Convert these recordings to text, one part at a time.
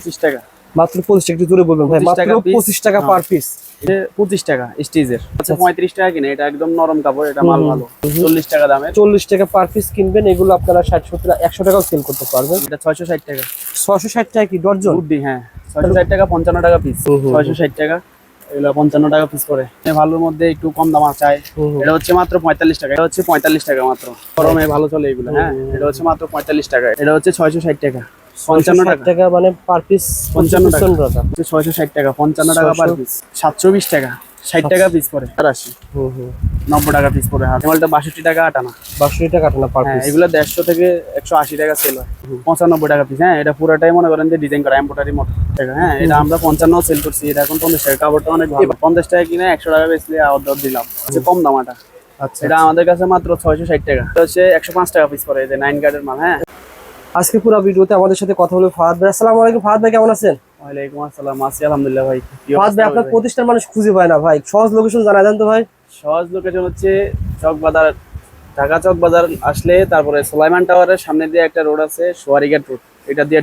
25 টাকা। মাত্র 25 টাকা, একটু জোরে বলবেন ভাই। মাত্র 25 টাকা পার পিস। 25 টাকা স্টিজের। আচ্ছা 35 টাকা কিনে, এটা একদম নরম কাপড়, এটা মাল ভালো। 40 টাকা দামে। 40 টাকা পার পিস কিনবেন, এগুলো আপনারা 60 70 100 টাকাও সেল করতে পারবেন। এটা 660 টাকা। 660 টাকা কি ডজন? গুড্ডি, হ্যাঁ 660 টাকা, 55 টাকা পিস। 660 টাকা, এগুলো 55 টাকা পিস করে। ভালোর মধ্যে একটু কম দাম চাই, এটা হচ্ছে মাত্র 45 টাকা। এটা হচ্ছে 45 টাকা মাত্র, গরমে ভালো চলে এগুলো। হ্যাঁ, এটা হচ্ছে মাত্র 45 টাকা। এটা হচ্ছে 660 টাকা, 55 টাকা মানে পার পিস 55 টাকা। 660 টাকা, 55 টাকা পার পিস। 720 টাকা, 60 টাকা পিস পরে। 80, 90 টাকা পিস পরে। মালটা 62 টাকা আটানা। 62 টাকা আটানা পার পিস। এগুলো 150 থেকে 180 টাকা সেল হয়। 95 টাকা পিস। হ্যাঁ, এটা পুরোটাই মনে করেন যে ডিজাইন করা এমব্রয়ডারি মতো টাকা। হ্যাঁ, এটা আমরা 55 সেল করছি, এটা এখন 50 টাকা। কাপড়টা অনেক ভালো। 50 টাকা কিনে 100 টাকা বেচলে অর্ডার দিলাম, হচ্ছে কম দাম এটা। আচ্ছা, এটা আমাদের কাছে মাত্র 660 টাকা। এটা হচ্ছে 105 টাকা পিস পরে, এই যে 9 গার্ডের মাল। হ্যাঁ, আজকে পুরো ভিডিওতে আমাদের সাথে কথা হলো ফাহাদ ভাই। আসসালামু আলাইকুম ফাহাদ ভাই, কেমন আছেন? ওয়ালাইকুম আসসালাম, আছি আলহামদুলিল্লাহ ভাই। ফাহাদ ভাই, আপনার প্রতিষ্ঠান মানুষ খুঁজে পায় না ভাই, সহজ লোকেশন জানা দেন তো ভাই। সহজ লোকেশন হচ্ছে চক বাজার, ঢাকা চক বাজার আসলে তারপরে সুলাইমান টাওয়ারের সামনে দিয়ে একটা রোড আছে, সোয়ারিঘাট রোড। এটা দিয়ে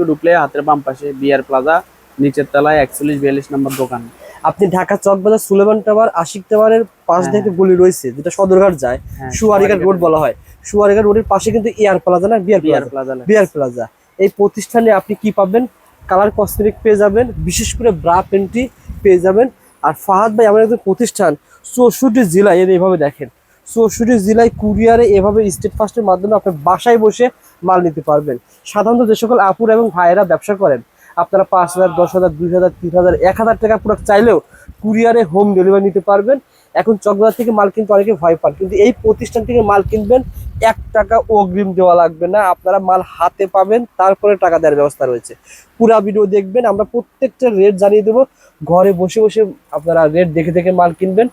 ঢুকলে হাতের বাম পাশে বিআর প্লাজা, নিচের তলায় 41-42 নম্বর দোকান। আপনি ঢাকা চক বাজার সুলেমান টাওয়ার, আশিক টাওয়ারের পাশ দিয়ে একটা গলি রয়েছে যেটা সদরঘাট যায়, সোয়ারিঘাট রোড বলা হয়। সোয়ারিঘাট রোডের পাশে কিন্তু এয়ার প্লাজা না, বিআর প্লাজা। এই প্রতিষ্ঠানে আপনি কি পাবেন? কালার কসমেটিক পেয়ে যাবেন, বিশেষ করে ব্রা পেন্টি পেয়ে যাবেন। আর ফাহাদ ভাই আমার একজন প্রতিষ্ঠান 64 জেলায়, এইভাবে দেখেন 64 জেলায় কুরিয়ারে এভাবে স্টেট ফাস্টের মাধ্যমে আপনি বাসায় বসে মাল নিতে পারবেন। সাধারণত যে সকল আপুর এবং ভাইয়েরা ব্যবসা করেন, আপনারা 5000, 10000, 2000, 3000, 1000 টাকা প্রোডাক্ট চাইলেও কুরিয়ারে হোম ডেলিভারি নিতে পারবেন। এখন চকবাজার থেকে মাল কিনতে অনেকে ভয় পান, কিন্তু এই প্রতিষ্ঠান থেকে মাল কিনবেন 1 টাকা অগ্রিম দেওয়া লাগবে না, আপনারা মাল হাতে পাবেন, তারপরে টাকা দেওয়ার ব্যবস্থা রয়েছে। পুরা ভিডিও দেখবেন, আমরা প্রত্যেকটা রেট জানিয়ে দেবো। ঘরে বসে বসে আপনারা রেট দেখে দেখে মাল কিনবেন।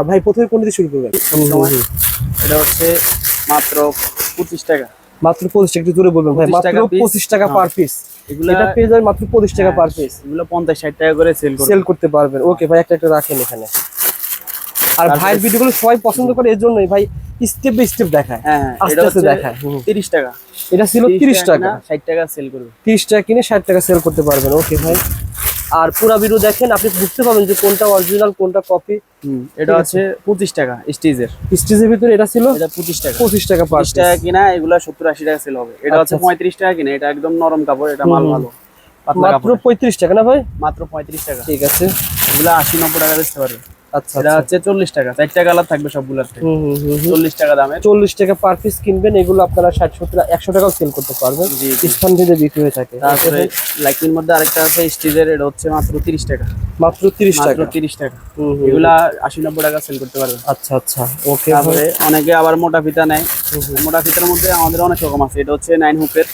ভাই প্রথমে কোন দিয়ে শুরু করবেন? এটা হচ্ছে মাত্র 25 টাকা। মাত্র 25 টাকা, একটু জোরে বলবেন ভাই। মাত্র 25 টাকা পার পিস। এটা পেয়ে যাবেন মাত্র 25 টাকা পার পিস। এগুলো 50-60 টাকা করে সেল করতে পারবেন। ওকে ভাই, একটা রাখেন এখানে। আর ভাইয়ের ভিডিওগুলো সবাই পছন্দ করে, এর জন্যই ভাই স্টেপ বাই স্টেপ দেখায়, আস্তে আস্তে দেখায়। 30 টাকা। এটা ছিল 30 টাকা, 60 টাকা সেল করবে। 30 টাকা কিনে 60 টাকা সেল করতে পারবেন। ওকে ভাই, আর পুরো ভিডিও দেখেন, আপনি বুঝতে পারবেন যে কোনটা অরিজিনাল কোনটা কপি। এটা আছে 25 টাকা স্টিজের ভিতরে। এটা ছিল 25 টাকা। 25 টাকা পার 25 টাকা কিনা, এগুলা 70-80 টাকা সেল হবে। এটা হচ্ছে 35 টাকা কিনে, এটা একদম নরম কাপড়, এটা মাল ভালো। মাত্র 35 টাকা না ভাই? মাত্র 35 টাকা। ঠিক আছে, এগুলা 80-90 টাকা বেচতে পারবে। আচ্ছা, এটা হচ্ছে 40 টাকা। 4 টাকা কালার থাকবে সবগুলোতে। 40 টাকা দামে। 40 টাকা পার পিস কিনবেন, এগুলো আপনারা 60 70 100 টাকাও সেল করতে পারবেন। স্থান ভেদে বিক্রি হয়ে থাকে। তারপরে লাইকির মধ্যে আরেকটা আছে স্টিজের, এটা হচ্ছে মাত্র 30 টাকা। মাত্র 30 টাকা। 30 টাকা। এগুলা 80-90 টাকা সেল করতে পারবে। আচ্ছা আচ্ছা, ওকে। তারপরে অনেকে আবার মোটা ফিতা নেয়। মোটা ফিতার মধ্যে আমাদের অনেক রকম আছে। এটা হচ্ছে 9 হুকের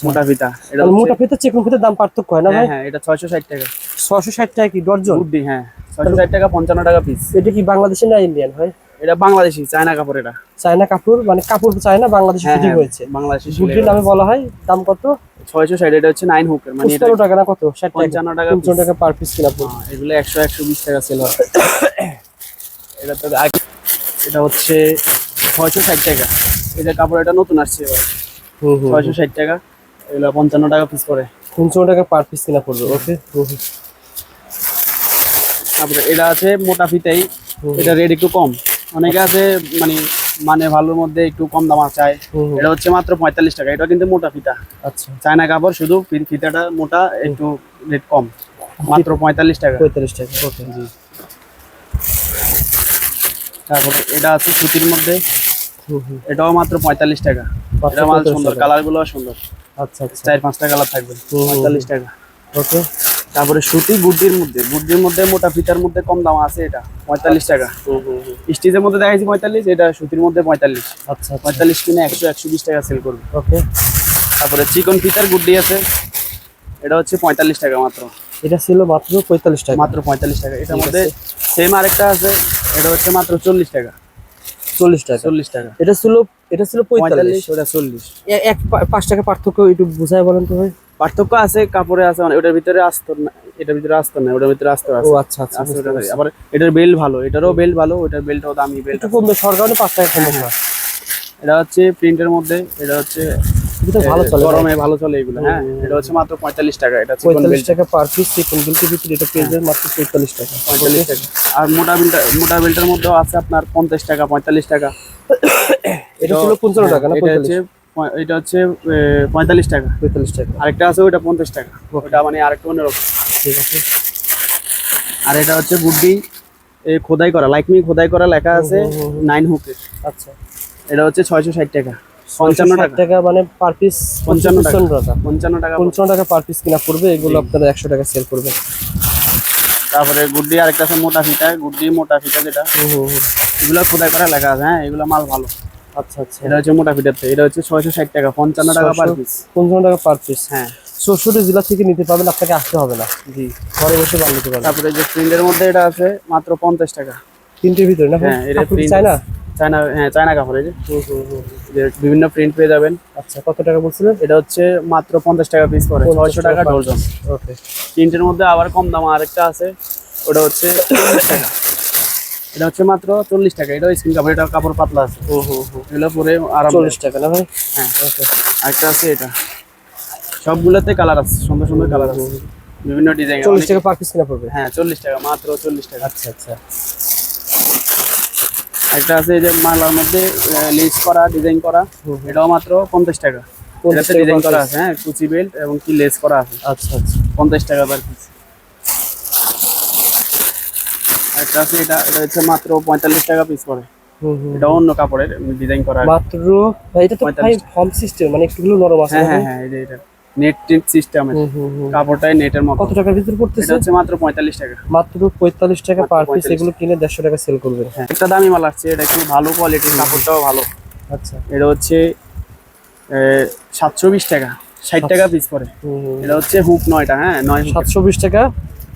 মোটা ফিতা। এটা মোটা ফিতা চিকন ফিতার দাম পার্থক্য হয় না ভাই? হ্যাঁ, এটা 660 টাকা। 660 টাকা কি ডজন? গুড্ডি, হ্যাঁ 660 টাকা, 55 টাকা পিস। এটা কি বাংলাদেশি না ইন্ডিয়ান ভাই? এটা বাংলাদেশি, চায়না কাপড়। এটা চায়না কাপড়, মানে কাপড় চায়না, বাংলাদেশি ফিটিং হয়েছে, বাংলাদেশি গুড্ডি নামে বলা হয়। দাম কত? 660। এটা হচ্ছে 9 হুকের, মানে এটা 55 টাকা না কত? 60 টাকা, 55 টাকা, 55 টাকা পার পিস কিনা পড়বে। এগুলো 100-120 টাকা সেল হয়। এটা তো এটা হচ্ছে 660 টাকা। এটা কাপড়, এটা নতুন আসছে এবার। 660 টাকা, এগুলো 55 টাকা পিস পড়ে। 55 টাকা পার পিস কিনা পড়বে। ওকে। তারপরে এটা আছে মোটা ফিতাই, এটা রেট একটু কম। অনেকে আছে মানে ভালোর মধ্যে একটু কম দাম চায়, এটা হচ্ছে মাত্র 45 টাকা। এটা কিন্তু মোটা ফিতা। আচ্ছা, চায়না কাপড়, শুধু ফিতাটা মোটা, একটু রেট কম, মাত্র 45 টাকা। 45 টাকা। ওকে জি। তারপরে এটা আছে সুতির মধ্যে, এটাও মাত্র 45 টাকা। এটা মাল সুন্দর, কালার গুলো সুন্দর। আচ্ছা আচ্ছা, 4-5টা কালার থাকবে। 45 টাকা। ওকে। তারপরে সুতি গুড্ডির মধ্যে মোটা ফিতার মধ্যে কম দাম আছে, এটা 45 টাকা। স্টিচের মধ্যে দেখাইছি 45, এটা সুতির মধ্যে 45। আচ্ছা, 45 কিনে 100-120 টাকা সেল করবে। ওকে। তারপরে চিকন ফিতার গুড্ডি আছে, এটা হচ্ছে 45 টাকা মাত্র। এটা ছিল মাত্র 45 টাকা। মাত্র 45 টাকা। এটার মধ্যে সেম আরেকটা আছে, এটা হচ্ছে মাত্র 40 টাকা। 40 টাকা। 40 টাকা। এটা ছিল 45, ওটা 40। 5 টাকা পার্থক্য একটু বুঝায় বলেন তো ভাই। পার্থক্য আছে, কাপড়ে আছে, ওটার ভিতরে আস্তর না, এটার ভিতরে আস্তর না, ওটার ভিতরে আস্তর আছে। ও আচ্ছা আচ্ছা। আবার এটার বেল্ট ভালো, এটারও বেল্ট ভালো, ওটার বেল্টও দামি বেল্ট। একটু কমবে, সরকারে 5 টাকা কমবে। এটা হচ্ছে প্রিন্টের মধ্যে, এটা হচ্ছে এটা ভালো চলে, গরমে ভালো চলে এগুলো। হ্যাঁ, এটা হচ্ছে মাত্র 45 টাকা। এটা 45 টাকা পার পিস চিকন বেল্টের ভিতরে, এটা পেয়ে যাবেন মাত্র 45 টাকা। 45 টাকা। আর মোটা বেল্টের মধ্যেও আছে আপনার 50 টাকা, 45 টাকা। এটা ছিল 55 টাকা না? এটা হচ্ছে 45 টাকা। 45 টাকা। আরেকটা আছে ওটা 50 টাকা, ওটা মানে আরেকটা অন্যরকম। ঠিক আছে। আর এটা হচ্ছে গুড্ডি খোদাই করা, লাইক মি খোদাই করা লেখা আছে 9 হুকের। আচ্ছা, এটা হচ্ছে 660 টাকা। 55 টাকা টাকা মানে পার পিস 55 টাকা। 55 টাকা 55 টাকা পার পিস কিনা পড়বে। এগুলো আপনারা 100 টাকা সেল করবে। তারপরে গুড্ডি আরেকটা আছে মোটা ফিতা, গুড্ডি মোটা ফিতা যেটা, এগুলো খোদাই করা লেখা আছে। হ্যাঁ, এগুলো মাল ভালো। আচ্ছা আচ্ছা। এটা হচ্ছে মোটা ফিতাতে, এটা হচ্ছে 660 টাকা, 55 টাকা পার পিস। 55 টাকা পার পিস। হ্যাঁ, 64 জেলা থেকে নিতে পারবেন, আপনাকে আসতে হবে না। জি, ঘরে বসে বানিয়ে নিতে পারবেন। তারপরে যে প্রিন্টের মধ্যে এটা আছে মাত্র 50 টাকা। তিনটের ভিতরে না? হ্যাঁ, এটা প্রিন্ট চাই না? চায়না, হ্যাঁ চায়না কাপড়। এই যে বিভিন্ন প্রিন্ট পেয়ে যাবেন। আচ্ছা, কত টাকা বলছিলেন? এটা হচ্ছে মাত্র 50 টাকা পিস পড়ে, 600 টাকা ডজন। ওকে। প্রিন্টের মধ্যে আবার কম দাম আরেকটা আছে, ওটা হচ্ছে 40 টাকা। এটা হচ্ছে মাত্র 40 টাকা। এটা স্কিন কাপড়, এটা কাপড় পাতলা আছে। এগুলো পরে আরাম। 40 টাকা না ভাই? হ্যাঁ, আরেকটা আছে এটা। সবগুলোতে কালার আছে, সুন্দর সুন্দর কালার আছে, বিভিন্ন ডিজাইন। 40 টাকা পার পিস কিনা পড়বে? হ্যাঁ, 40 টাকা, মাত্র 40 টাকা। আচ্ছা আচ্ছা। একটা আছে এই যে মালার মধ্যে লেস করা, ডিজাইন করা, এটাও মাত্র 50 টাকা। এটাতে ডিজাইন করা আছে, হ্যাঁ, কুচি বেল্ট এবং কি লেস করা আছে। আচ্ছা আচ্ছা। 50 টাকা পার পিস। একটা আছে এটা হচ্ছে মাত্র 45 টাকা পিস পড়ে। এটা অন্য কাপড়ের ডিজাইন করা মাত্র। ভাই এটা তো ভাই ফর্ম সিস্টেম, মানে একটুগুলো নরম আছে। হ্যাঁ হ্যাঁ, এটা নেট টিপ সিস্টেমের কাপড়টাই নেটের মতো। কত টাকার ভিতর পড়তেছে? এটা হচ্ছে মাত্র 45 টাকা। মাত্র 45 টাকা পার পিস। এগুলো কিনে 150 টাকা সেল করবেন। হ্যাঁ, একটা দামি মাল আসছে, এটা একটু ভালো কোয়ালিটির, কাপড়টাও ভালো। আচ্ছা, এটা হচ্ছে 720 টাকা, 60 টাকা পিস পড়ে। এটা হচ্ছে হুক 9টা। হ্যাঁ, 9 হুক, 720 টাকা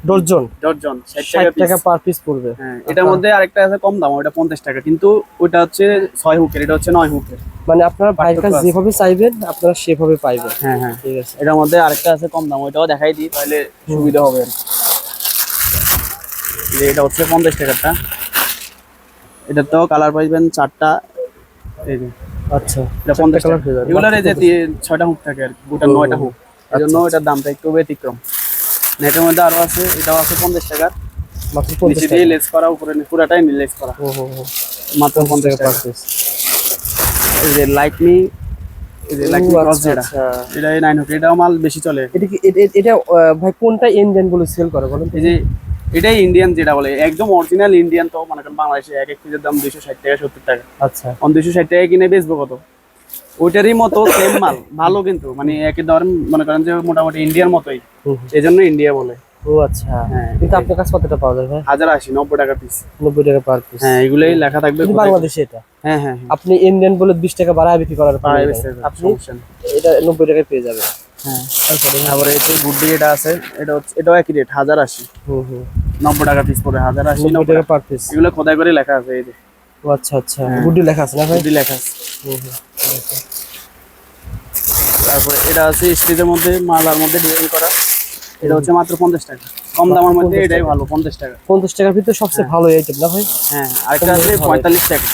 ডজন। ডজন 60 60 টাকা পার পিস পড়বে। হ্যাঁ, এটার মধ্যে আরেকটা আছে কম দাম, ওটা 50 টাকা, কিন্তু ওটা হচ্ছে 6 হুকের, এটা হচ্ছে 9 হুকের। মানে আপনারা ভাইয়ের কাছে যেভাবে চাইবেন আপনারা সেভাবে পাইবেন। হ্যাঁ হ্যাঁ, ঠিক আছে। এটার মধ্যে আরেকটা আছে কম দাম, ওইটাও দেখাই দিই তাহলে সুবিধা হবে। এটা হচ্ছে 50 টাকারটা। এটা তো কালার পাইবেন 4টা। এই যে আচ্ছা, এটা 50 টাকা। এগুলোর এই যে 6টা হুক থাকে আর কি, ওটা 9টা হুক, এজন্য এটার দামটা একটু ব্যতিক্রম। নেটের মধ্যে আরো আছে, এটাও আছে 50 টাকা। মাত্র নিচে 50 দিয়ে টাকা। লেস করা, উপরে পুরাটাই লেস করা, মাত্র 50 টাকা পার পার পিস। এই যে লাইক মি, এই যে লাইক মি ক্রস যেটা, আচ্ছা, এটা 9 হুক, এটাও মাল বেশি চলে। এটা কি এটা ভাই কোনটা ইন্ডিয়ান বলে সেল করে বলেন? এই যে এটাই ইন্ডিয়ান যেটা বলে, একদম অরিজিনাল ইন্ডিয়ান। তো মনে করেন বাংলাদেশে এক এক পিসের দাম 260 টাকা, 70 টাকা। আচ্ছা, 260 টাকা কিনে বেচবো কত? ওইটারই মতো সেম মাল, ভালো কিন্তু মানে একই ধরেন, মনে করেন যে মোটামুটি ইন্ডিয়ার মতোই, এই জন্য ইন্ডিয়া বলে। ও আচ্ছা। হ্যাঁ, কিন্তু আপনার কাছে কতটা পাওয়া যায় ভাই? 1080, 90 টাকা পিস। 90 টাকা পার পিস। হ্যাঁ, এগুলোই লেখা থাকবে বাংলাদেশে এটা। হ্যাঁ হ্যাঁ, আপনি ইন্ডিয়ান বলে 20 টাকা বাড়ায় বিক্রি করার পরে আপনি সমস্যা নেই। এটা 90 টাকায় পেয়ে যাবেন। হ্যাঁ, তারপরে এই যে গুড্ডি এটা আছে, এটা হচ্ছে, এটাও একই রেট 1080, 90 টাকা পিস পড়ে, 1080, 90 টাকা পার পিস। এগুলো খোদাই করে লেখা আছে। এই যে ও আচ্ছা আচ্ছা, গুডি লেখা আছে না ভাই? গুড্ডি লেখা আছে। তারপরে এটা আছে স্টেজের মধ্যে মালার মধ্যে ডিজাইন করা, এটা হচ্ছে মাত্র 50 টাকা। কম দামের মধ্যে এটাই ভালো, 50 টাকা। 50 টাকার ভিতরে সবচেয়ে ভালো আইটেম না ভাই? হ্যাঁ, আরেকটা আছে 45 টাকা।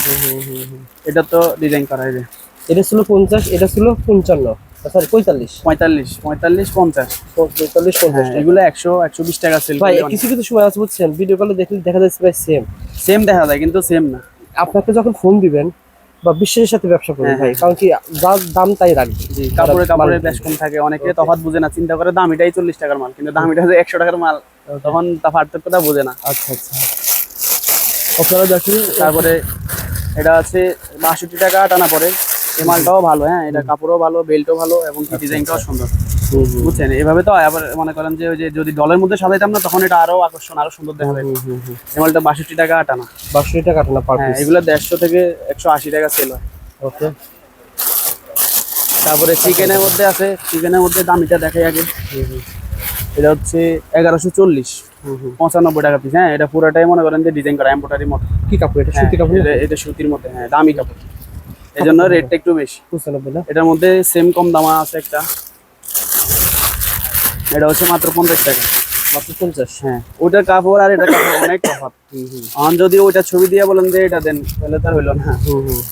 এটা তো ডিজাইন করা। এই যে এটা ছিল 50, এটা ছিল 55, সরি 45, 45, 45, 50, 45, 50। এগুলো 100, 120 টাকা সেল ভাই করে। কিছু কিছু সময় আছে বুঝছেন, ভিডিও কলে দেখলে দেখা যাচ্ছে প্রায় সেম সেম দেখা যায়, কিন্তু সেম না। আপনাকে যখন ফোন দিবেন বা বিশ্বাসের সাথে ব্যবসা করবেন ভাই, কারণ কি যার দাম তাই রাখবে। জি, কাপড়ে বেশ কম থাকে, অনেকে তফাৎ বুঝে না, চিন্তা করে দামিটাই 40 টাকার মাল, কিন্তু দামিটা যে 100 টাকার মাল, তখন তা পার্থক্যটা বোঝে না। আচ্ছা আচ্ছা, আপনারা দেখেন। তারপরে এটা আছে 62 টাকা টানা পড়ে, এই মালটাও ভালো। হ্যাঁ, এটা কাপড়ও ভালো, বেল্টও ভালো এবং ডিজাইনটাও সুন্দর, বুঝছেন? এভাবে তো আবার মনে করেন যে ওই যে যদি ডলের মধ্যে সাজাইতাম না, তখন এটা আরো আকর্ষণ, আরো সুন্দর দেখা যায়। এই মালটা 62 টাকা টানা। 62 টাকা টানা পার হ্যাঁ, পিস। এগুলো 150 থেকে 180 টাকা সেল হয়। ওকে। তারপরে চিকেনের মধ্যে আছে, চিকেনের মধ্যে দামিটা দেখাই আগে। এটা হচ্ছে 1140, 95 টাকা পিস। হ্যাঁ, এটা পুরোটাই মনে করেন যে ডিজাইন করা, এমব্রয়ডারি মতো। কি কাপড় এটা? হ্যাঁ, সুতি কাপড়? এটা সুতির মধ্যে, হ্যাঁ, দামি কাপড়, এই জন্য রেটটা একটু বেশি। 95 না? এটার মধ্যে সেম কম দামা আছে একটা, এটা হচ্ছে মাত্র 50 টাকা। মাত্র 50? হ্যাঁ, ওটার কাপড় আর এটা কাপড় অনেক তফাৎ। এখন যদি ওইটা ছবি দিয়ে বলেন যে এটা দেন, তাহলে তার হইলো না।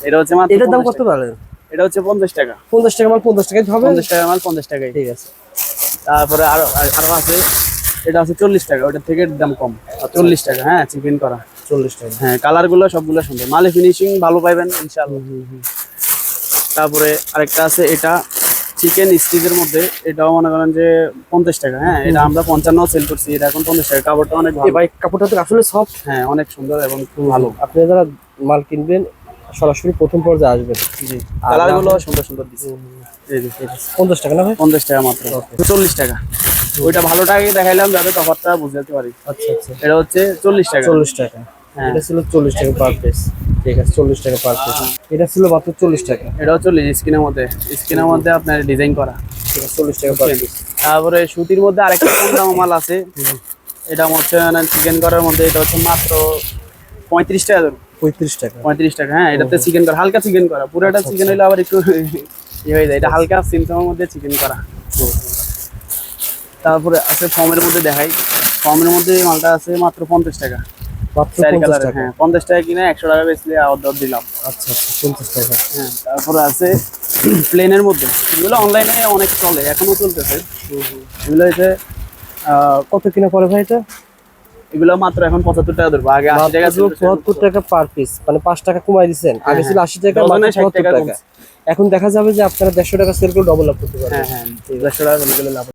এটা হচ্ছে মাত্র এটার দাম 50 কত টাকা। বলেন? এটা হচ্ছে 50 টাকা। 50 টাকা মাল 50 টাকায় হবে। 50 টাকা মাল 50 টাকাই। ঠিক আছে। তারপরে আরো আছে, এটা আছে 40 টাকা, ওটার থেকে দাম কম। 40 টাকা, হ্যাঁ, চিকেন করা 40 টাকা। হ্যাঁ, কালার গুলো সবগুলো সুন্দর, মালে ফিনিশিং ভালো পাইবেন ইনশাআল্লাহ। তারপরে আরেকটা আছে, এটা চিকেন স্টিকের মধ্যে, এটাও মনে করেন যে 50 টাকা। হ্যাঁ, এটা আমরা 55 সেল করছি, এটা এখন 50 টাকা। কাপড়টা অনেক ভালো ভাই, কাপড়টা তো আসলে সফট। হ্যাঁ, অনেক সুন্দর এবং খুব ভালো। আপনি যারা মাল কিনবেন সরাসরি প্রথম পর্যায়ে আসবেন। জি, কালার গুলো সুন্দর সুন্দর দিচ্ছে। এই যে 50 টাকা না ভাই? 50 টাকা মাত্র। 40 টাকা, ওইটা ভালো টাকায় দেখাইলাম যাতে তফাৎটা বুঝতে পারি। আচ্ছা আচ্ছা। এটা হচ্ছে 40 টাকা। 40 টাকা। হ্যাঁ। এটা ছিল 40 টাকা পার পিস। ঠিক আছে, 40 টাকা পার পিস। এটা ছিল মাত্র 40 টাকা। এটাও 40 স্কিনের মধ্যে আপনার ডিজাইন করা। ঠিক আছে, 40 টাকা পার পিস। তারপরে সুতির মধ্যে আরেকটা কম দাম মাল আছে, এটা হচ্ছে চিকেন করার মধ্যে, এটা হচ্ছে মাত্র 35 টাকা ধরুন। 35 টাকা। 35 টাকা, হ্যাঁ। এটাতে চিকেন করা, হালকা চিকেন করা, পুরোটা চিকেন হইলে আবার একটু হয়ে যায়। এটা হালকা সিমসামের মধ্যে চিকেন করা। তারপরে আছে ফর্মের মধ্যে দেখাই, ফর্মের মধ্যে এই মালটা আছে মাত্র 50 টাকা। মাত্র 4 50 কালার, টাকা। হ্যাঁ, 50 টাকা কিনে 100 টাকা বেচলে অর্ধেক দিলাম। আচ্ছা আচ্ছা, 50 টাকা। হ্যাঁ, তারপরে আছে প্লেনের মধ্যে, এগুলো অনলাইনে অনেক চলে, এখনো চলতেছে। এগুলো হচ্ছে কত কিনা পড়ে ভাই এটা? এগুলো মাত্র এখন 75 টাকা ধরবো, আগে 80 টাকা ছিল। 74 টাকা পার পিস, মানে 5 টাকা কমাই দিয়েছেন। আগে ছিল 80 টাকা, ডজনে মাত্র 60 74 টাকা টাকা। এখন দেখা যাবে যে আপনারা 150 টাকা সেল করে ডবল লাভ করতে পারবেন। হ্যাঁ হ্যাঁ, 150 টাকা করে লাভ।